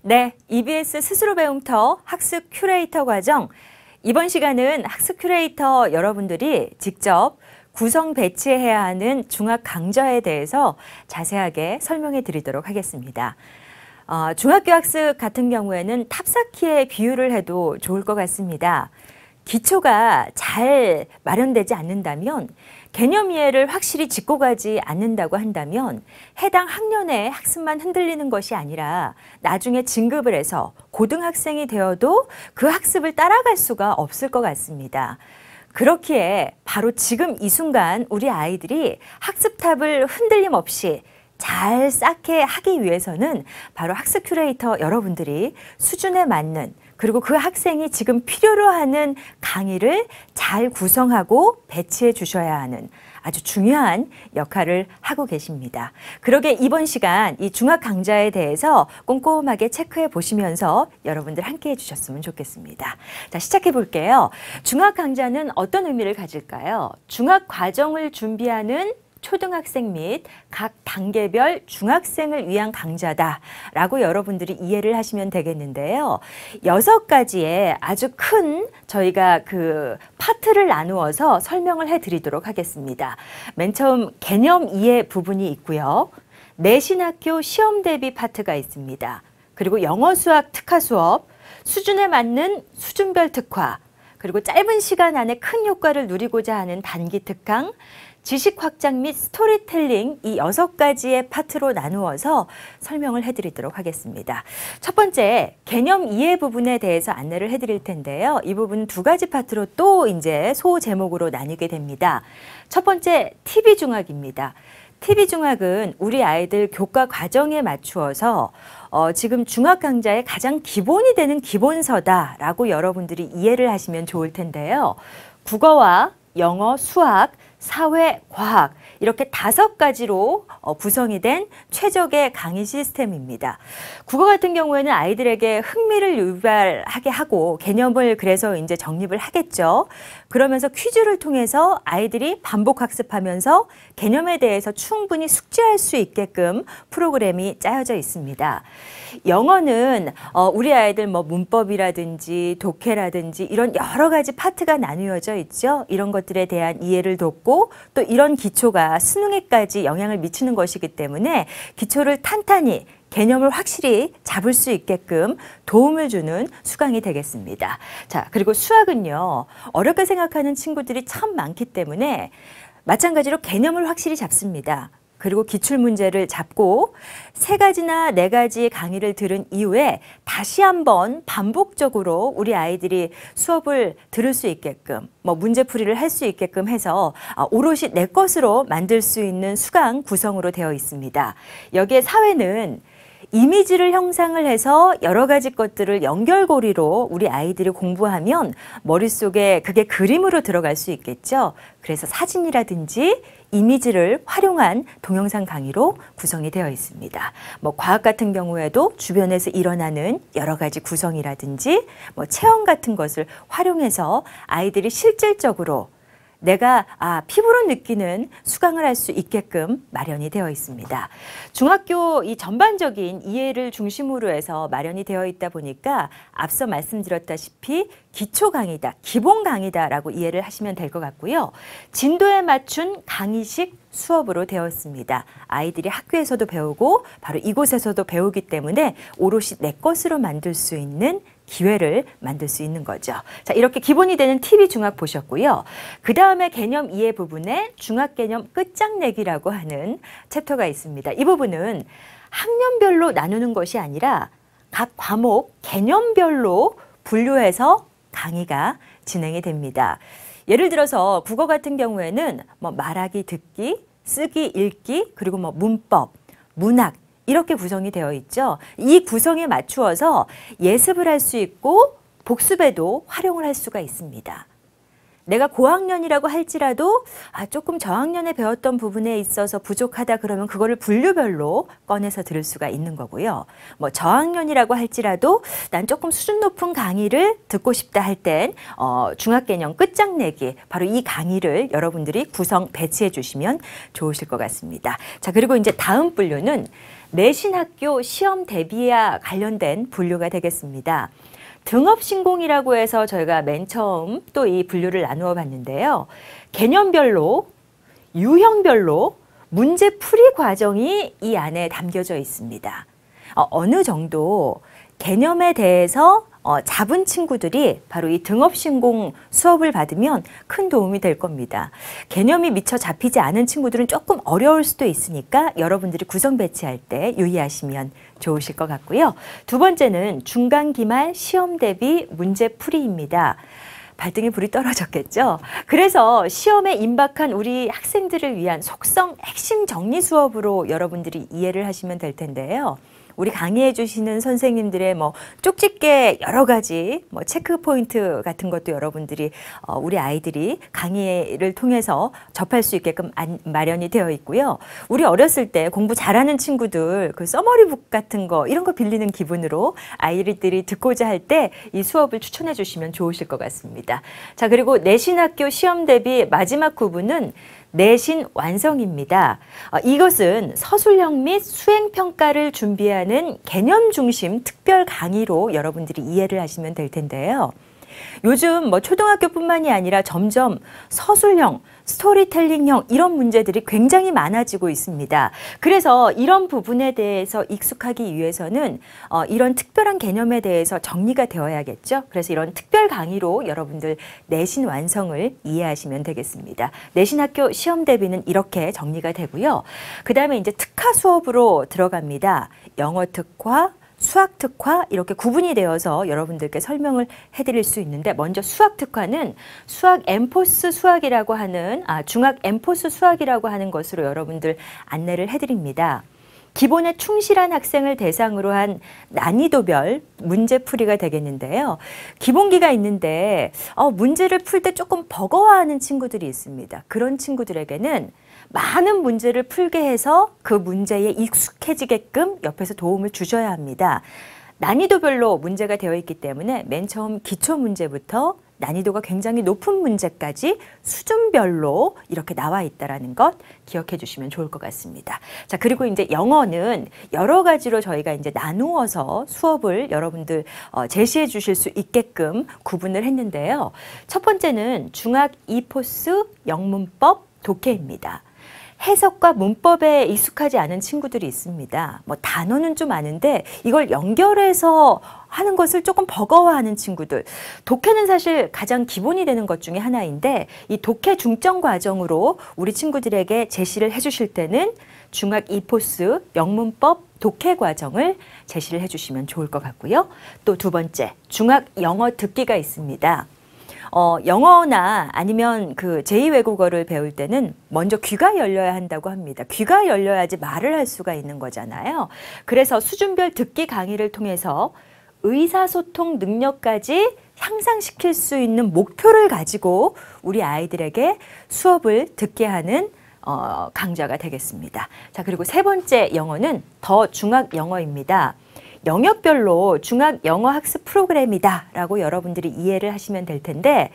네, EBS 스스로 배움터 학습 큐레이터 과정. 이번 시간은 학습 큐레이터 여러분들이 직접 구성 배치해야 하는 중학 강좌에 대해서 자세하게 설명해 드리도록 하겠습니다. 중학교 학습 같은 경우에는 탑쌓기에 비유를 해도 좋을 것 같습니다. 기초가 잘 마련되지 않는다면, 개념 이해를 확실히 짚고 가지 않는다고 한다면 해당 학년의 학습만 흔들리는 것이 아니라 나중에 진급을 해서 고등학생이 되어도 그 학습을 따라갈 수가 없을 것 같습니다. 그렇기에 바로 지금 이 순간 우리 아이들이 학습탑을 흔들림 없이 잘 쌓게 하기 위해서는 바로 학습 큐레이터 여러분들이 수준에 맞는, 그리고 그 학생이 지금 필요로 하는 강의를 잘 구성하고 배치해 주셔야 하는 아주 중요한 역할을 하고 계십니다. 그러게 이번 시간 이 중학 강좌에 대해서 꼼꼼하게 체크해 보시면서 여러분들 함께 해주셨으면 좋겠습니다. 자, 시작해 볼게요. 중학 강좌는 어떤 의미를 가질까요? 중학 과정을 준비하는 초등학생 및 각 단계별 중학생을 위한 강좌다라고 여러분들이 이해를 하시면 되겠는데요. 6가지의 아주 큰 저희가 그 파트를 나누어서 설명을 해드리도록 하겠습니다. 맨 처음 개념 이해 부분이 있고요. 내신학교 시험 대비 파트가 있습니다. 그리고 영어 수학 특화 수업, 수준에 맞는 수준별 특화, 그리고 짧은 시간 안에 큰 효과를 누리고자 하는 단기 특강, 지식 확장 및 스토리텔링, 이 6가지의 파트로 나누어서 설명을 해드리도록 하겠습니다. 첫 번째, 개념 이해 부분에 대해서 안내를 해드릴 텐데요. 이 부분 2가지 파트로 또 이제 소 제목으로 나뉘게 됩니다. 첫 번째, TV중학입니다. TV중학은 우리 아이들 교과 과정에 맞추어서 지금 중학 강좌의 가장 기본이 되는 기본서다라고 여러분들이 이해를 하시면 좋을 텐데요. 국어와 영어, 수학, 사회, 과학 이렇게 5가지로 구성이 된 최적의 강의 시스템입니다. 국어 같은 경우에는 아이들에게 흥미를 유발하게 하고 개념을 그래서 이제 정립을 하겠죠. 그러면서 퀴즈를 통해서 아이들이 반복 학습하면서 개념에 대해서 충분히 숙지할 수 있게끔 프로그램이 짜여져 있습니다. 영어는 우리 아이들 뭐 문법이라든지 독해라든지 이런 여러 가지 파트가 나누어져 있죠. 이런 것들에 대한 이해를 돕고 또 이런 기초가 수능에까지 영향을 미치는 것이기 때문에 기초를 탄탄히 개념을 확실히 잡을 수 있게끔 도움을 주는 수강이 되겠습니다. 자, 그리고 수학은요, 어렵게 생각하는 친구들이 참 많기 때문에 마찬가지로 개념을 확실히 잡습니다. 그리고 기출문제를 잡고 3가지나 4가지 강의를 들은 이후에 다시 한번 반복적으로 우리 아이들이 수업을 들을 수 있게끔 문제풀이를 할 수 있게끔 해서 오롯이 내 것으로 만들 수 있는 수강 구성으로 되어 있습니다. 여기에 사회는 이미지를 형상을 해서 여러 가지 것들을 연결고리로 우리 아이들이 공부하면 머릿속에 그게 그림으로 들어갈 수 있겠죠. 그래서 사진이라든지 이미지를 활용한 동영상 강의로 구성이 되어 있습니다. 과학 같은 경우에도 주변에서 일어나는 여러 가지 구성이라든지 체험 같은 것을 활용해서 아이들이 실질적으로 내가 피부로 느끼는 수강을 할 수 있게끔 마련이 되어 있습니다. 중학교 이 전반적인 이해를 중심으로 해서 마련이 되어 있다 보니까 앞서 말씀드렸다시피 기초 강의다, 기본 강의다라고 이해를 하시면 될 것 같고요. 진도에 맞춘 강의식 수업으로 되어 있습니다. 아이들이 학교에서도 배우고 바로 이곳에서도 배우기 때문에 오롯이 내 것으로 만들 수 있는 기회를 만들 수 있는 거죠. 자, 이렇게 기본이 되는 TV중학 보셨고요. 그 다음에 개념 이해 부분에 중학개념 끝장내기라고 하는 챕터가 있습니다. 이 부분은 학년별로 나누는 것이 아니라 각 과목 개념별로 분류해서 강의가 진행이 됩니다. 예를 들어서 국어 같은 경우에는 말하기, 듣기, 쓰기, 읽기, 그리고 문법, 문학 이렇게 구성이 되어 있죠. 이 구성에 맞추어서 예습을 할 수 있고 복습에도 활용을 할 수가 있습니다. 내가 고학년이라고 할지라도 조금 저학년에 배웠던 부분에 있어서 부족하다 그러면 그거를 분류별로 꺼내서 들을 수가 있는 거고요. 저학년이라고 할지라도 난 조금 수준 높은 강의를 듣고 싶다 할 땐 중학개념 끝장내기, 바로 이 강의를 여러분들이 구성 배치해 주시면 좋으실 것 같습니다. 자, 그리고 이제 다음 분류는 내신학교 시험 대비와 관련된 분류가 되겠습니다. 등업신공이라고 해서 저희가 맨 처음 또 이 분류를 나누어 봤는데요. 개념별로, 유형별로 문제풀이 과정이 이 안에 담겨져 있습니다. 어느 정도 개념에 대해서 잡은 친구들이 바로 이 등업신공 수업을 받으면 큰 도움이 될 겁니다. 개념이 미처 잡히지 않은 친구들은 조금 어려울 수도 있으니까 여러분들이 구성 배치할 때 유의하시면 좋으실 것 같고요. 두 번째는 중간기말 시험 대비 문제풀이입니다. 발등에 불이 떨어졌겠죠. 그래서 시험에 임박한 우리 학생들을 위한 속성 핵심 정리 수업으로 여러분들이 이해를 하시면 될 텐데요. 우리 강의해 주시는 선생님들의 쪽집게 여러 가지 체크 포인트 같은 것도 여러분들이 우리 아이들이 강의를 통해서 접할 수 있게끔 마련이 되어 있고요. 우리 어렸을 때 공부 잘하는 친구들 그 써머리북 같은 거 이런 거 빌리는 기분으로 아이들이 듣고자 할 때 이 수업을 추천해 주시면 좋으실 것 같습니다. 자, 그리고 내신학교 시험 대비 마지막 구분은 내신 완성입니다. 이것은 서술형 및 수행평가를 준비하는 개념 중심 특별 강의로 여러분들이 이해를 하시면 될 텐데요. 요즘 초등학교뿐만이 아니라 점점 서술형, 스토리텔링형 이런 문제들이 굉장히 많아지고 있습니다. 그래서 이런 부분에 대해서 익숙하기 위해서는 이런 특별한 개념에 대해서 정리가 되어야겠죠. 그래서 이런 특별 강의로 여러분들 내신 완성을 이해하시면 되겠습니다. 내신학교 시험 대비는 이렇게 정리가 되고요. 그 다음에 이제 특화 수업으로 들어갑니다. 영어 특화, 수학 특화 이렇게 구분이 되어서 여러분들께 설명을 해드릴 수 있는데, 먼저 수학 특화는 수학 엠포스 수학이라고 하는 중학 엠포스 수학이라고 하는 것으로 여러분들 안내를 해드립니다. 기본에 충실한 학생을 대상으로 한 난이도별 문제풀이가 되겠는데요. 기본기가 있는데 문제를 풀 때 조금 버거워하는 친구들이 있습니다. 그런 친구들에게는 많은 문제를 풀게 해서 그 문제에 익숙해지게끔 옆에서 도움을 주셔야 합니다. 난이도별로 문제가 되어 있기 때문에 맨 처음 기초 문제부터 난이도가 굉장히 높은 문제까지 수준별로 이렇게 나와 있다는 것 기억해 주시면 좋을 것 같습니다. 자, 그리고 이제 영어는 여러 가지로 저희가 이제 나누어서 수업을 여러분들 제시해 주실 수 있게끔 구분을 했는데요. 첫 번째는 중학 이포스 영문법 독해입니다. 해석과 문법에 익숙하지 않은 친구들이 있습니다. 단어는 좀 아는데 이걸 연결해서 하는 것을 조금 버거워하는 친구들. 독해는 사실 가장 기본이 되는 것 중에 하나인데 이 독해 중점 과정으로 우리 친구들에게 제시를 해주실 때는 중학 이포스 영문법 독해 과정을 제시를 해주시면 좋을 것 같고요. 또 두 번째, 중학 영어 듣기가 있습니다. 영어나 아니면 그 제2외국어를 배울 때는 먼저 귀가 열려야 한다고 합니다. 귀가 열려야지 말을 할 수가 있는 거잖아요. 그래서 수준별 듣기 강의를 통해서 의사소통 능력까지 향상시킬 수 있는 목표를 가지고 우리 아이들에게 수업을 듣게 하는 강좌가 되겠습니다. 자, 그리고 세 번째 영어는 더 중학 영어입니다. 영역별로 중학 영어 학습 프로그램이다 라고 여러분들이 이해를 하시면 될 텐데,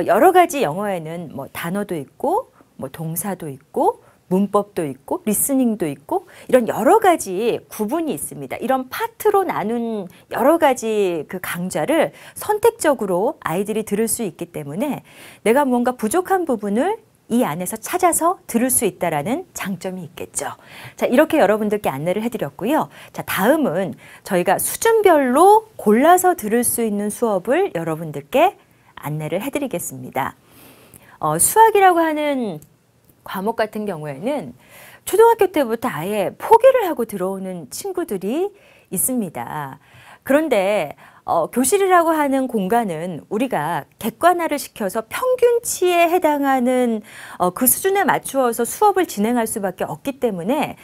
여러 가지 영어에는 단어도 있고 동사도 있고 문법도 있고 리스닝도 있고 이런 여러 가지 구분이 있습니다. 이런 파트로 나눈 여러 가지 그 강좌를 선택적으로 아이들이 들을 수 있기 때문에 내가 뭔가 부족한 부분을 이 안에서 찾아서 들을 수 있다라는 장점이 있겠죠. 자, 이렇게 여러분들께 안내를 해드렸고요. 자, 다음은 저희가 수준별로 골라서 들을 수 있는 수업을 여러분들께 안내를 해드리겠습니다. 수학이라고 하는 과목 같은 경우에는 초등학교 때부터 아예 포기를 하고 들어오는 친구들이 있습니다. 그런데 교실이라고 하는 공간은 우리가 객관화를 시켜서 평균치에 해당하는 그 수준에 맞추어서 수업을 진행할 수밖에 없기 때문에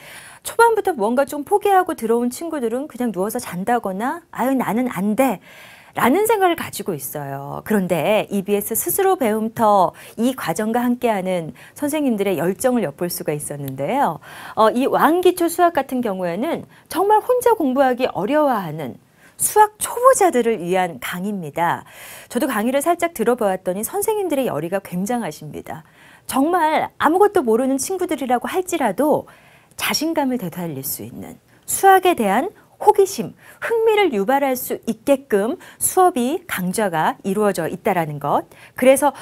초반부터 뭔가 좀 포기하고 들어온 친구들은 그냥 누워서 잔다거나 아유 나는 안 돼 라는 생각을 가지고 있어요. 그런데 EBS 스스로 배움터 이 과정과 함께하는 선생님들의 열정을 엿볼 수가 있었는데요. 이 왕기초 수학 같은 경우에는 정말 혼자 공부하기 어려워하는 수학 초보자들을 위한 강의입니다. 저도 강의를 살짝 들어보았더니 선생님들의 열의가 굉장하십니다. 정말 아무것도 모르는 친구들이라고 할지라도 자신감을 되살릴 수 있는, 수학에 대한 호기심, 흥미를 유발할 수 있게끔 수업이 강좌가 이루어져 있다라는 것. 그래서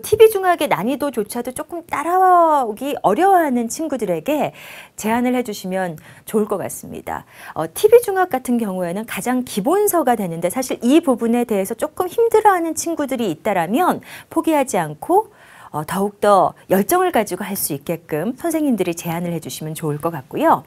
TV 중학의 난이도조차도 조금 따라오기 어려워하는 친구들에게 제안을 해주시면 좋을 것 같습니다. TV 중학 같은 경우에는 가장 기본서가 되는데 사실 이 부분에 대해서 조금 힘들어하는 친구들이 있다라면 포기하지 않고 더욱더 열정을 가지고 할 수 있게끔 선생님들이 제안을 해주시면 좋을 것 같고요.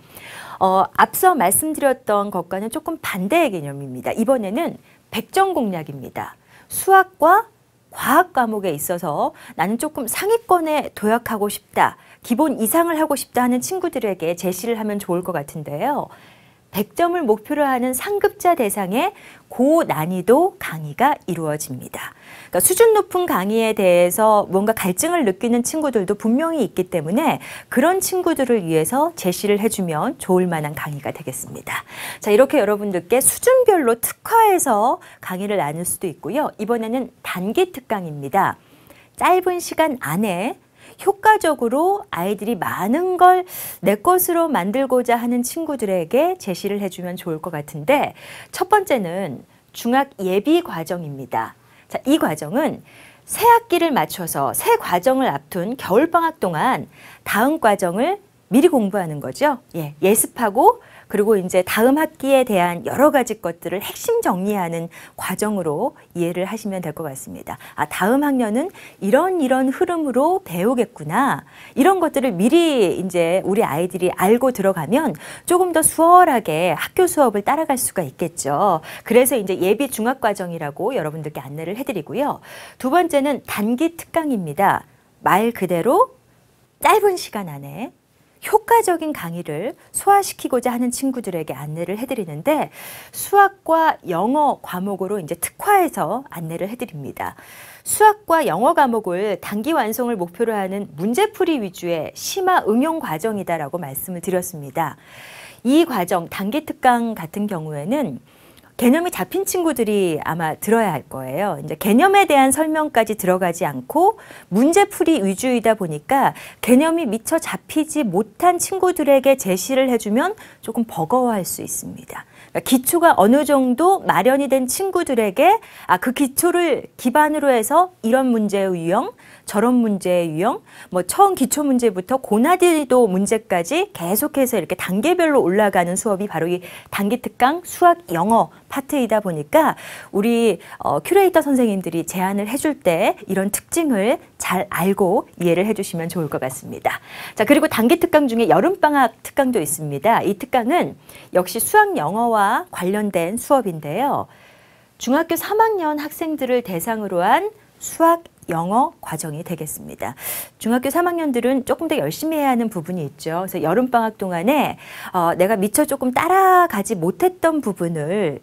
앞서 말씀드렸던 것과는 조금 반대의 개념입니다. 이번에는 100점 공략입니다. 수학과 과학 과목에 있어서 나는 조금 상위권에 도약하고 싶다, 기본 이상을 하고 싶다 하는 친구들에게 제시를 하면 좋을 것 같은데요. 100점을 목표로 하는 상급자 대상의 고난이도 강의가 이루어집니다. 그러니까 수준 높은 강의에 대해서 뭔가 갈증을 느끼는 친구들도 분명히 있기 때문에 그런 친구들을 위해서 제시를 해주면 좋을 만한 강의가 되겠습니다. 자, 이렇게 여러분들께 수준별로 특화해서 강의를 나눌 수도 있고요. 이번에는 단기 특강입니다. 짧은 시간 안에 효과적으로 아이들이 많은 걸 내 것으로 만들고자 하는 친구들에게 제시를 해주면 좋을 것 같은데, 첫 번째는 중학 예비 과정입니다. 자, 이 과정은 새 학기를 맞춰서 새 과정을 앞둔 겨울방학 동안 다음 과정을 미리 공부하는 거죠. 예습하고 그리고 이제 다음 학기에 대한 여러 가지 것들을 핵심 정리하는 과정으로 이해를 하시면 될 것 같습니다. 다음 학년은 이런 흐름으로 배우겠구나. 이런 것들을 미리 이제 우리 아이들이 알고 들어가면 조금 더 수월하게 학교 수업을 따라갈 수가 있겠죠. 그래서 이제 예비 중학과정이라고 여러분들께 안내를 해드리고요. 두 번째는 단기 특강입니다. 말 그대로 짧은 시간 안에 효과적인 강의를 소화시키고자 하는 친구들에게 안내를 해드리는데, 수학과 영어 과목으로 이제 특화해서 안내를 해드립니다. 수학과 영어 과목을 단기 완성을 목표로 하는 문제풀이 위주의 심화 응용 과정이다라고 말씀을 드렸습니다. 이 과정, 단기 특강 같은 경우에는 개념이 잡힌 친구들이 아마 들어야 할 거예요. 이제 개념에 대한 설명까지 들어가지 않고 문제풀이 위주이다 보니까 개념이 미처 잡히지 못한 친구들에게 제시를 해주면 조금 버거워할 수 있습니다. 그러니까 기초가 어느 정도 마련이 된 친구들에게 그 기초를 기반으로 해서 이런 문제의 유형, 저런 문제의 유형, 처음 기초 문제부터 고난이도 문제까지 계속해서 이렇게 단계별로 올라가는 수업이 바로 이 단기 특강 수학 영어 파트이다 보니까 우리 큐레이터 선생님들이 제안을 해줄 때 이런 특징을 잘 알고 이해를 해주시면 좋을 것 같습니다. 자, 그리고 단기 특강 중에 여름방학 특강도 있습니다. 이 특강은 역시 수학 영어와 관련된 수업인데요. 중학교 3학년 학생들을 대상으로 한 수학 영어 과정이 되겠습니다. 중학교 3학년들은 조금 더 열심히 해야 하는 부분이 있죠. 그래서 여름방학 동안에 내가 미처 조금 따라가지 못했던 부분을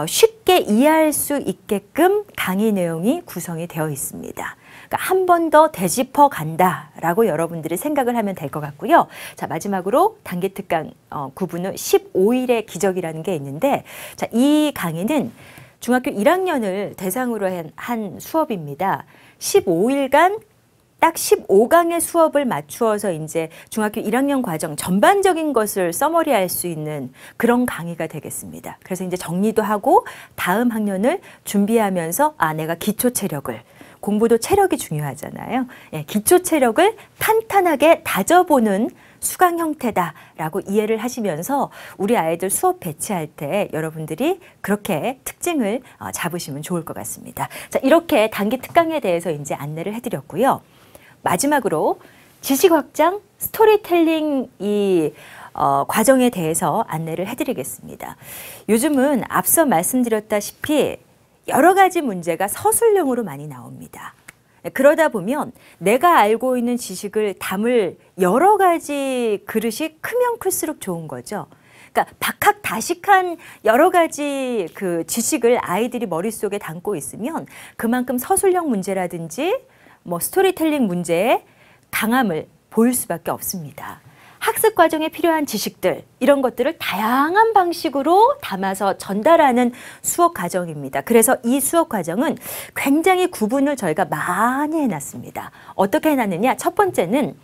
쉽게 이해할 수 있게끔 강의 내용이 구성이 되어 있습니다. 그러니까 한 번 더 되짚어 간다라고 여러분들이 생각을 하면 될 것 같고요. 자, 마지막으로 단기 특강 구분은 15일의 기적이라는 게 있는데, 자, 이 강의는 중학교 1학년을 대상으로 한 수업입니다. 15일간 딱 15강의 수업을 맞추어서 이제 중학교 1학년 과정 전반적인 것을 써머리할 수 있는 그런 강의가 되겠습니다. 그래서 이제 정리도 하고 다음 학년을 준비하면서 내가 기초 체력을, 공부도 체력이 중요하잖아요. 기초 체력을 탄탄하게 다져보는 수강 형태다라고 이해를 하시면서 우리 아이들 수업 배치할 때 여러분들이 그렇게 특징을 잡으시면 좋을 것 같습니다. 자, 이렇게 단기 특강에 대해서 이제 안내를 해드렸고요. 마지막으로 지식 확장, 스토리텔링 이 과정에 대해서 안내를 해드리겠습니다. 요즘은 앞서 말씀드렸다시피 여러 가지 문제가 서술형으로 많이 나옵니다. 그러다 보면 내가 알고 있는 지식을 담을 여러 가지 그릇이 크면 클수록 좋은 거죠. 그러니까 박학다식한 여러 가지 그 지식을 아이들이 머릿속에 담고 있으면 그만큼 서술형 문제라든지 스토리텔링 문제의 강함을 보일 수밖에 없습니다. 학습 과정에 필요한 지식들, 이런 것들을 다양한 방식으로 담아서 전달하는 수업 과정입니다. 그래서 이 수업 과정은 굉장히 구분을 저희가 많이 해놨습니다. 어떻게 해놨느냐? 첫 번째는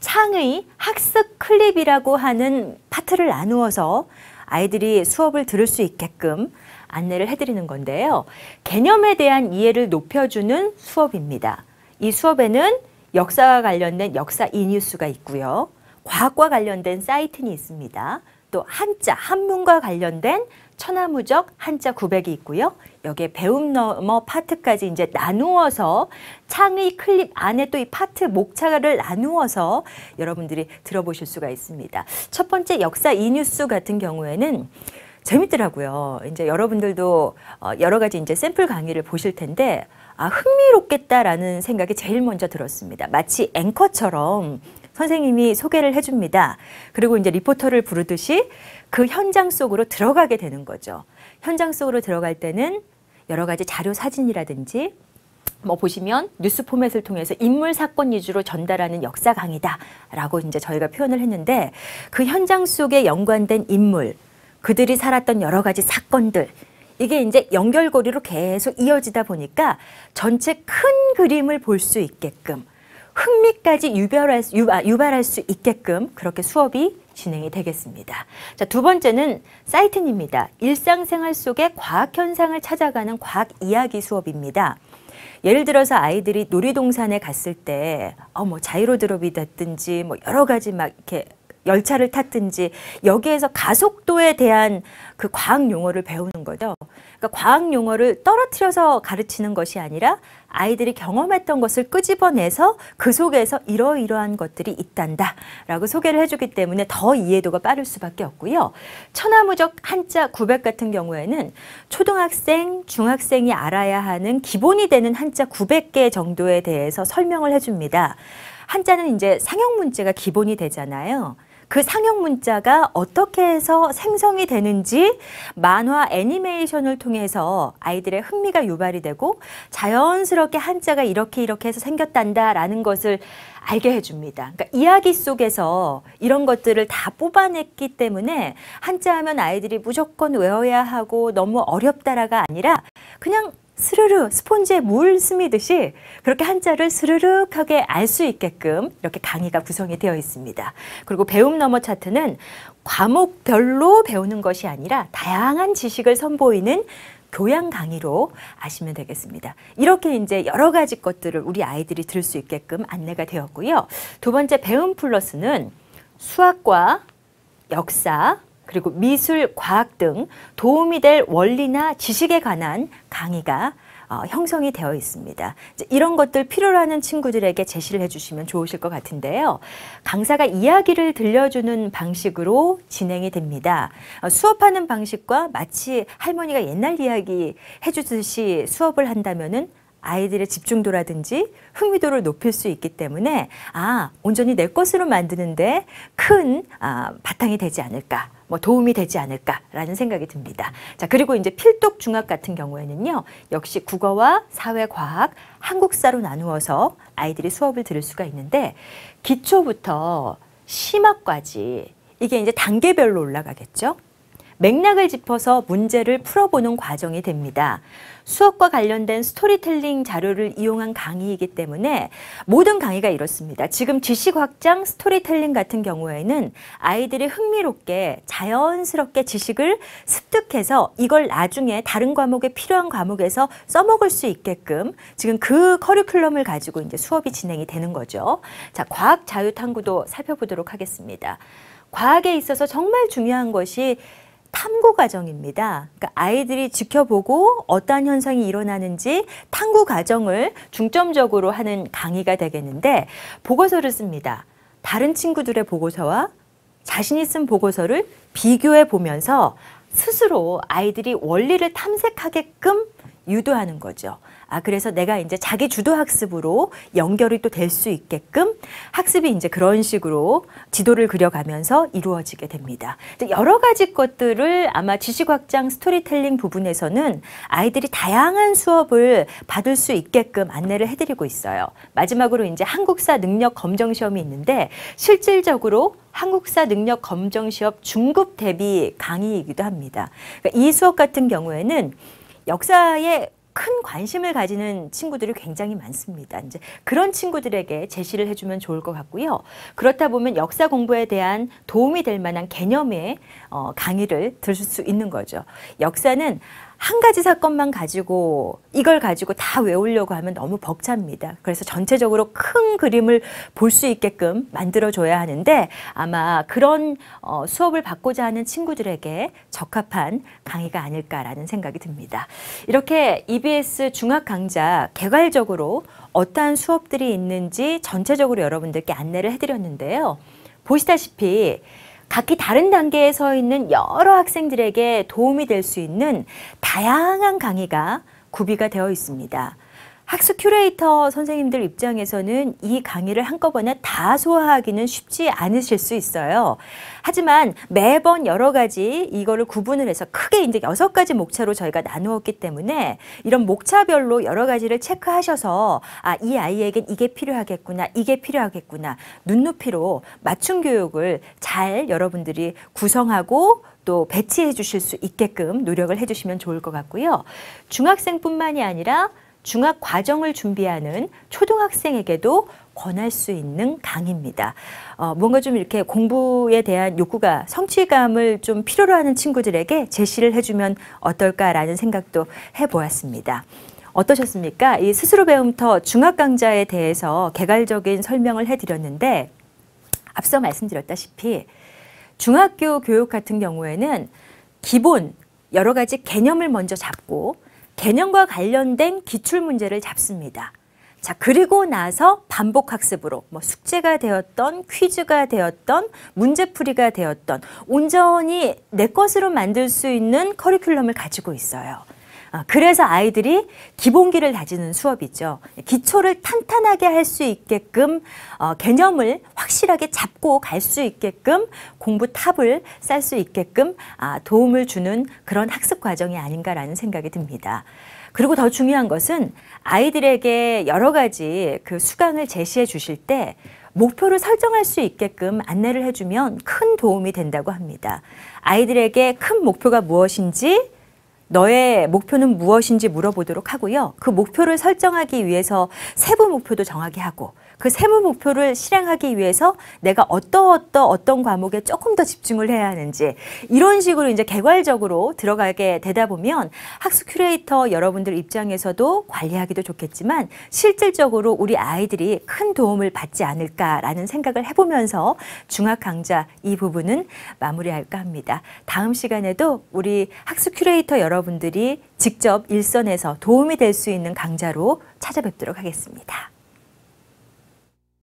창의 학습 클립이라고 하는 파트를 나누어서 아이들이 수업을 들을 수 있게끔 안내를 해드리는 건데요. 개념에 대한 이해를 높여주는 수업입니다. 이 수업에는 역사와 관련된 역사 이뉴스가 있고요. 과학과 관련된 사이튼이 있습니다. 또 한자, 한문과 관련된 천하무적 한자 900이 있고요. 여기에 배움 넘어 파트까지 이제 나누어서 창의 클립 안에 또 이 파트 목차를 나누어서 여러분들이 들어보실 수가 있습니다. 첫 번째 역사 이뉴스 같은 경우에는 재밌더라고요. 이제 여러분들도 여러 가지 이제 샘플 강의를 보실 텐데 흥미롭겠다라는 생각이 제일 먼저 들었습니다. 마치 앵커처럼 선생님이 소개를 해줍니다. 그리고 이제 리포터를 부르듯이 그 현장 속으로 들어가게 되는 거죠. 현장 속으로 들어갈 때는 여러 가지 자료 사진이라든지 뭐 보시면 뉴스 포맷을 통해서 인물 사건 위주로 전달하는 역사 강의다라고 이제 저희가 표현을 했는데 그 현장 속에 연관된 인물, 그들이 살았던 여러 가지 사건들, 이게 이제 연결고리로 계속 이어지다 보니까 전체 큰 그림을 볼 수 있게끔 흥미까지 유발할 수 있게끔 그렇게 수업이 진행이 되겠습니다. 자, 두 번째는 사이튼입니다. 일상생활 속의 과학 현상을 찾아가는 과학 이야기 수업입니다. 예를 들어서 아이들이 놀이동산에 갔을 때 뭐 자이로드롭이 됐든지 뭐 여러 가지 막 이렇게 열차를 탔든지 여기에서 가속도에 대한 그 과학 용어를 배우는 거죠. 그러니까 과학 용어를 떨어뜨려서 가르치는 것이 아니라 아이들이 경험했던 것을 끄집어내서 그 속에서 이러이러한 것들이 있단다라고 소개를 해주기 때문에 더 이해도가 빠를 수밖에 없고요. 천하무적 한자 900 같은 경우에는 초등학생, 중학생이 알아야 하는 기본이 되는 한자 900개 정도에 대해서 설명을 해줍니다. 한자는 이제 상형 문자가 기본이 되잖아요. 그 상형 문자가 어떻게 해서 생성이 되는지 만화 애니메이션을 통해서 아이들의 흥미가 유발이 되고 자연스럽게 한자가 이렇게 해서 생겼단다라는 것을 알게 해줍니다. 그러니까 이야기 속에서 이런 것들을 다 뽑아냈기 때문에 한자 하면 아이들이 무조건 외워야 하고 너무 어렵다라가 아니라 그냥 스르르 스폰지에 물 스미듯이 그렇게 한자를 스르륵하게 알 수 있게끔 이렇게 강의가 구성이 되어 있습니다. 그리고 배움 넘어 차트는 과목별로 배우는 것이 아니라 다양한 지식을 선보이는 교양 강의로 아시면 되겠습니다. 이렇게 이제 여러 가지 것들을 우리 아이들이 들을 수 있게끔 안내가 되었고요. 두 번째 배움 플러스는 수학과 역사, 그리고 미술, 과학 등 도움이 될 원리나 지식에 관한 강의가 형성이 되어 있습니다. 이런 것들 필요로 하는 친구들에게 제시를 해주시면 좋으실 것 같은데요. 강사가 이야기를 들려주는 방식으로 진행이 됩니다. 수업하는 방식과 마치 할머니가 옛날 이야기 해주듯이 수업을 한다면은 아이들의 집중도라든지 흥미도를 높일 수 있기 때문에 온전히 내 것으로 만드는데 큰 바탕이 되지 않을까, 뭐 도움이 되지 않을까라는 생각이 듭니다. 자, 그리고 이제 필독 중학 같은 경우에는요, 역시 국어와 사회과학, 한국사로 나누어서 아이들이 수업을 들을 수가 있는데 기초부터 심화까지 이게 이제 단계별로 올라가겠죠. 맥락을 짚어서 문제를 풀어보는 과정이 됩니다. 수업과 관련된 스토리텔링 자료를 이용한 강의이기 때문에 모든 강의가 이렇습니다. 지금 지식 확장 스토리텔링 같은 경우에는 아이들이 흥미롭게 자연스럽게 지식을 습득해서 이걸 나중에 다른 과목에 필요한 과목에서 써먹을 수 있게끔 지금 그 커리큘럼을 가지고 이제 수업이 진행이 되는 거죠. 자, 과학 자유 탐구도 살펴보도록 하겠습니다. 과학에 있어서 정말 중요한 것이 탐구 과정입니다. 그러니까 아이들이 지켜보고 어떠한 현상이 일어나는지 탐구 과정을 중점적으로 하는 강의가 되겠는데 보고서를 씁니다. 다른 친구들의 보고서와 자신이 쓴 보고서를 비교해 보면서 스스로 아이들이 원리를 탐색하게끔 유도하는 거죠. 그래서 내가 이제 자기 주도 학습으로 연결이 또 될 수 있게끔 학습이 이제 그런 식으로 지도를 그려가면서 이루어지게 됩니다. 여러 가지 것들을 아마 지식 확장 스토리텔링 부분에서는 아이들이 다양한 수업을 받을 수 있게끔 안내를 해드리고 있어요. 마지막으로 이제 한국사 능력 검정 시험이 있는데 실질적으로 한국사 능력 검정 시험 중급 대비 강의이기도 합니다. 그러니까 이 수업 같은 경우에는 역사의 큰 관심을 가지는 친구들이 굉장히 많습니다. 이제 그런 친구들에게 제시를 해주면 좋을 것 같고요. 그렇다 보면 역사 공부에 대한 도움이 될 만한 개념의 강의를 들을 수 있는 거죠. 역사는 한 가지 사건만 가지고 이걸 가지고 다 외우려고 하면 너무 벅찹니다. 그래서 전체적으로 큰 그림을 볼 수 있게끔 만들어줘야 하는데 아마 그런 수업을 받고자 하는 친구들에게 적합한 강의가 아닐까라는 생각이 듭니다. 이렇게 EBS 중학 강좌 개괄적으로 어떠한 수업들이 있는지 전체적으로 여러분들께 안내를 해드렸는데요. 보시다시피 각기 다른 단계에 서 있는 여러 학생들에게 도움이 될 수 있는 다양한 강의가 구비가 되어 있습니다. 학습 큐레이터 선생님들 입장에서는 이 강의를 한꺼번에 다 소화하기는 쉽지 않으실 수 있어요. 하지만 매번 여러 가지 이거를 구분을 해서 크게 이제 6가지 목차로 저희가 나누었기 때문에 이런 목차별로 여러 가지를 체크하셔서 아, 이 아이에겐 이게 필요하겠구나, 이게 필요하겠구나, 눈높이로 맞춤 교육을 잘 여러분들이 구성하고 또 배치해 주실 수 있게끔 노력을 해 주시면 좋을 것 같고요. 중학생뿐만이 아니라 중학 과정을 준비하는 초등학생에게도 권할 수 있는 강의입니다. 뭔가 좀 이렇게 공부에 대한 욕구가 성취감을 좀 필요로 하는 친구들에게 제시를 해주면 어떨까라는 생각도 해보았습니다. 어떠셨습니까? 이 스스로 배움터 중학 강좌에 대해서 개괄적인 설명을 해드렸는데 앞서 말씀드렸다시피 중학교 교육 같은 경우에는 기본 여러 가지 개념을 먼저 잡고 개념과 관련된 기출문제를 잡습니다. 자, 그리고 나서 반복학습으로 뭐 숙제가 되었던 퀴즈가 되었던 문제풀이가 되었던 온전히 내 것으로 만들 수 있는 커리큘럼을 가지고 있어요. 그래서 아이들이 기본기를 다지는 수업이죠. 기초를 탄탄하게 할 수 있게끔 개념을 확실하게 잡고 갈 수 있게끔 공부 탑을 쌓을 수 있게끔 도움을 주는 그런 학습 과정이 아닌가라는 생각이 듭니다. 그리고 더 중요한 것은 아이들에게 여러 가지 그 수강을 제시해 주실 때 목표를 설정할 수 있게끔 안내를 해주면 큰 도움이 된다고 합니다. 아이들에게 큰 목표가 무엇인지 너의 목표는 무엇인지 물어보도록 하고요. 그 목표를 설정하기 위해서 세부 목표도 정하게 하고 그 세부 목표를 실행하기 위해서 내가 어떤 과목에 조금 더 집중을 해야 하는지 이런 식으로 이제 개괄적으로 들어가게 되다 보면 학습 큐레이터 여러분들 입장에서도 관리하기도 좋겠지만 실질적으로 우리 아이들이 큰 도움을 받지 않을까라는 생각을 해보면서 중학 강좌 이 부분은 마무리할까 합니다. 다음 시간에도 우리 학습 큐레이터 여러분들이 직접 일선에서 도움이 될 수 있는 강좌로 찾아뵙도록 하겠습니다.